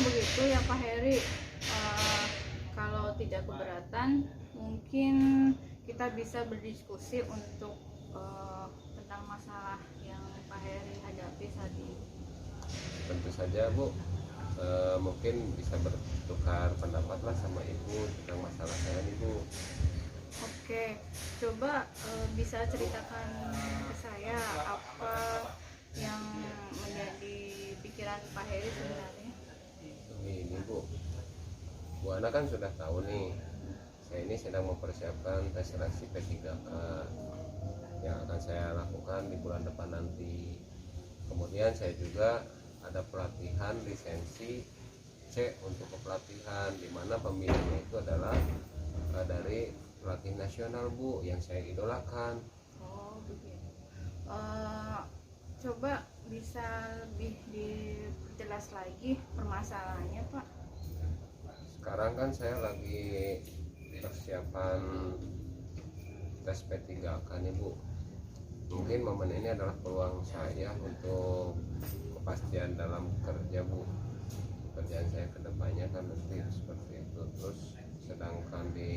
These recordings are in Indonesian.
begitu ya Pak Heri, kalau tidak keberatan mungkin kita bisa berdiskusi untuk tentang masalah yang Pak Heri hadapi saat ini. Tentu saja Bu, mungkin bisa bertukar pendapat lah sama Ibu tentang masalah saya nih Bu. Oke, coba bisa ceritakan ke saya apa yang menjadi pikiran Pak Heri sebenarnya. Ini Bu Ana kan sudah tahu nih, saya ini sedang mempersiapkan tes seleksi P3K yang akan saya lakukan di bulan depan nanti. Kemudian saya juga ada pelatihan lisensi C untuk kepelatihan, di mana pemilihnya itu adalah dari pelatih nasional Bu yang saya idolakan. Oh begitu. Coba bisa lebih diperjelas lagi permasalahannya Pak. Sekarang kan saya lagi persiapan tes P3K nih Bu. Mungkin momen ini adalah peluang saya untuk kepastian dalam kerja Bu. Pekerjaan saya kedepannya kan nanti seperti itu. Terus sedangkan di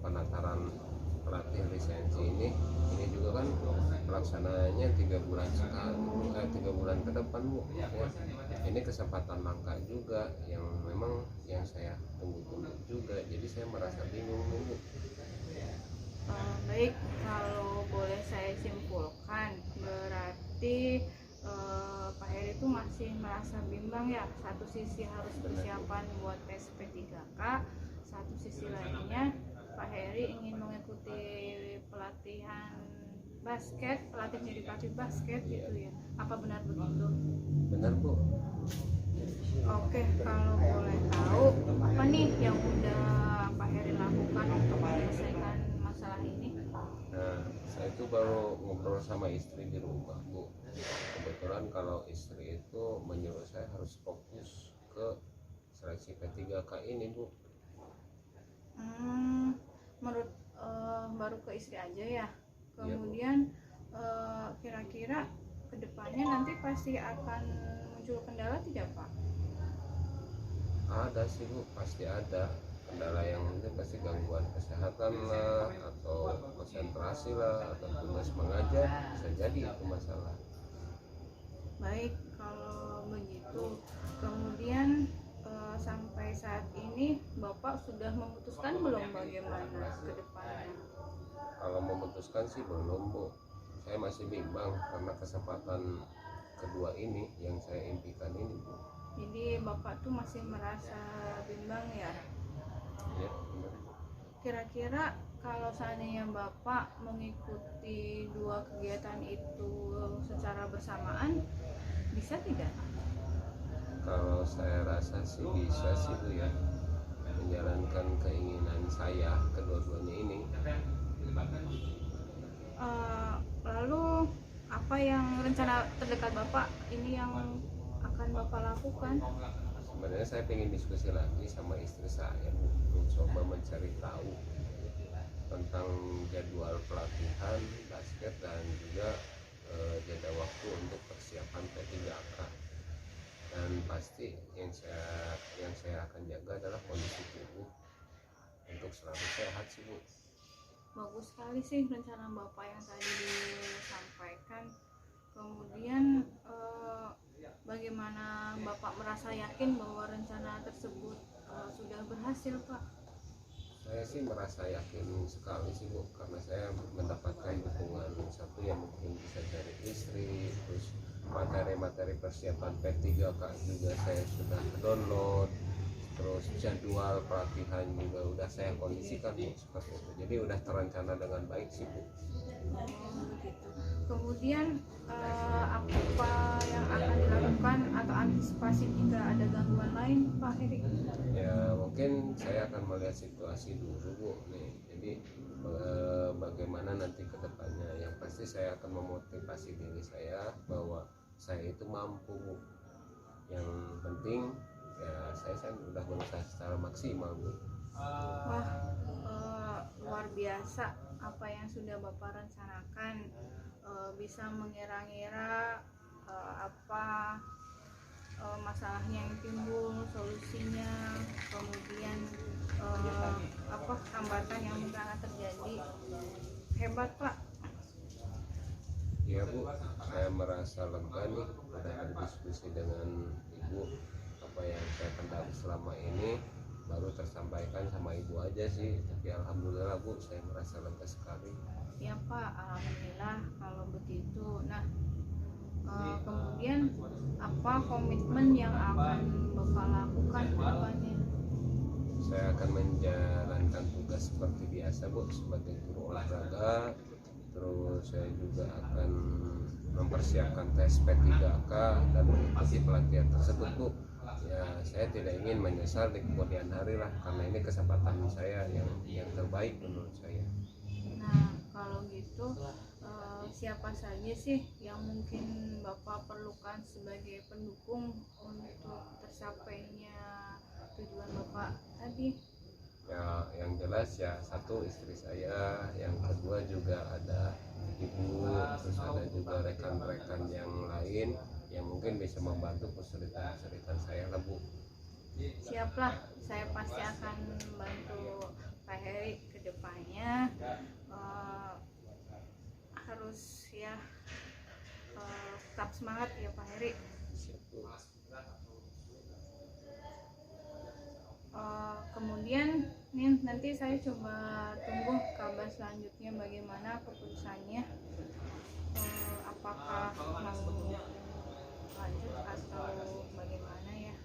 penataran pelatih lisensi ini juga kan pelaksananya 3 bulan sekali, 3 bulan ke depan Bu ya. Ini kesempatan langka juga yang memang yang saya tunggu-tunggu juga, jadi saya merasa bingung nih Bu. Baik, kalau boleh saya simpulkan berarti Pak Heri itu masih merasa bimbang ya. Satu sisi harus persiapan buat tes P3K, satu sisi lainnya Pak Heri ingin mengikuti pelatihan basket, pelatih menjadi pelatih basket gitu ya. Apa benar begitu? Benar Bu. Oke, kalau boleh tahu apa nih yang udah Pak Heri lakukan untuk menyelesaikan masalah ini? Nah, saya itu baru ngobrol sama istri di rumah Bu. Kebetulan kalau istri itu menyuruh saya harus fokus ke seleksi P3K ini Bu. Menurut baru ke istri aja ya. Iya, Kemudian kira-kira kedepannya nanti pasti akan muncul kendala tidak Pak? Ada sih Bu, pasti ada kendala yang mungkin pasti gangguan kesehatan lah, atau konsentrasi lah, atau tugas mengajar, bisa jadi itu masalah. Baik, kalau begitu kemudian sampai saat ini Bapak sudah memutuskan belum bagaimana ke depannya? Kalau memutuskan sih belum Bu, saya masih bimbang karena kesempatan kedua ini yang saya impikan ini Bu. Jadi Bapak tuh masih merasa bimbang ya? Ya, benar. Kira-kira kalau seandainya Bapak mengikuti dua kegiatan itu secara bersamaan, bisa tidak? Kalau saya rasa sih bisa sih Bu ya, menjalankan keinginan saya kedua-duanya ini. Lalu apa yang rencana terdekat Bapak ini yang akan Bapak lakukan? Sebenarnya saya ingin diskusi lagi sama istri saya Bu, mencoba mencari tahu tentang jadwal pelatihan basket dan juga jeda waktu untuk persiapan P3K. Dan pasti yang saya akan jaga adalah kondisi tubuh untuk selalu sehat sih Bu. Bagus sekali sih rencana Bapak yang tadi disampaikan. Kemudian bagaimana Bapak merasa yakin bahwa rencana tersebut sudah berhasil Pak? Saya sih merasa yakin sekali sih Bu, karena saya mendapatkan dukungan satu yang mungkin bisa dari istri, terus materi-materi persiapan P3K juga saya sudah download, terus jadwal pelatihan juga udah saya kondisikan Bu, seperti itu. Jadi udah terencana dengan baik sih Bu. Begitu. Kemudian apa yang akan dilakukan atau antisipasi jika ada gangguan lain Pak Heri? Ya mungkin saya akan melihat situasi dulu Bu nih. Jadi bagaimana nanti ke depannya, yang pasti saya akan memotivasi diri saya bahwa saya itu mampu Bu. Yang penting ya saya udah berusaha secara maksimal Bu. Wah, luar biasa apa yang sudah Bapak rencanakan, bisa mengira-ngira apa masalahnya yang timbul, solusinya, kemudian hambatan yang mungkin akan terjadi. Hebat Pak. Iya Bu, saya merasa lega nih udah berdiskusi dengan Ibu. Apa yang saya kendali selama ini baru tersampaikan sama Ibu aja sih, tapi alhamdulillah Bu, saya merasa lega sekali. Ya Pak, alhamdulillah kalau begitu. Nah, kemudian apa komitmen yang akan Bapak lakukan ke depannya? Saya akan menjalankan tugas seperti biasa Bu, sebagai guru olahraga. Terus saya juga akan mempersiapkan tes P3K dan mengikuti pelatihan tersebut Bu. Ya, saya tidak ingin menyesal di kemudian hari lah, karena ini kesempatan saya yang terbaik menurut saya. Nah, kalau gitu siapa saja sih yang mungkin Bapak perlukan sebagai pendukung untuk tersapainya tujuan Bapak tadi? Ya, yang jelas ya satu istri saya, yang kedua juga ada Ibu, terus ada juga rekan-rekan yang lain yang mungkin bisa membantu kesulitan-kesulitan saya lah Bu. Siaplah, saya pasti akan membantu Pak Heri ke depannya. Harus ya tetap semangat ya Pak Heri. Siap, Bu. Kemudian nih, nanti saya coba tunggu kabar selanjutnya bagaimana keputusannya, apakah mau lanjut atau bagaimana ya.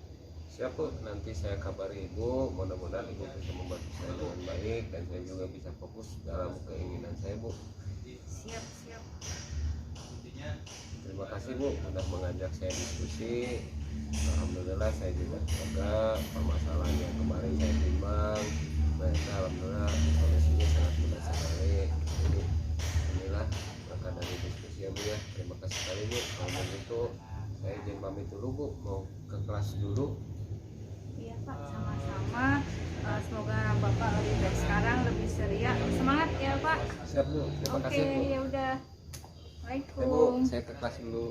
Siap Bu, nanti saya kabari Ibu, mudah-mudahan Ibu bisa membantu saya dengan baik dan saya juga bisa fokus dalam keinginan saya Bu. Siap. Terima kasih Bu sudah mengajak saya diskusi. Alhamdulillah saya juga lega permasalahan yang kemarin saya timbang. Mereka alhamdulillah solusinya sangat mudah sekali. Jadi inilah maka dari diskusi ya Bu ya. Terima kasih sekali Bu. Kalau begitu saya izin pamit dulu Bu, mau ke kelas dulu. Iya Pak, sama-sama. Semoga Bapak lebih baik sekarang, lebih ceria. Semangat ya Pak. Siap Bu, terima kasih Bu. Oke, ya udah. Ya Bu, Waalaikumsalam. saya ke kelas dulu.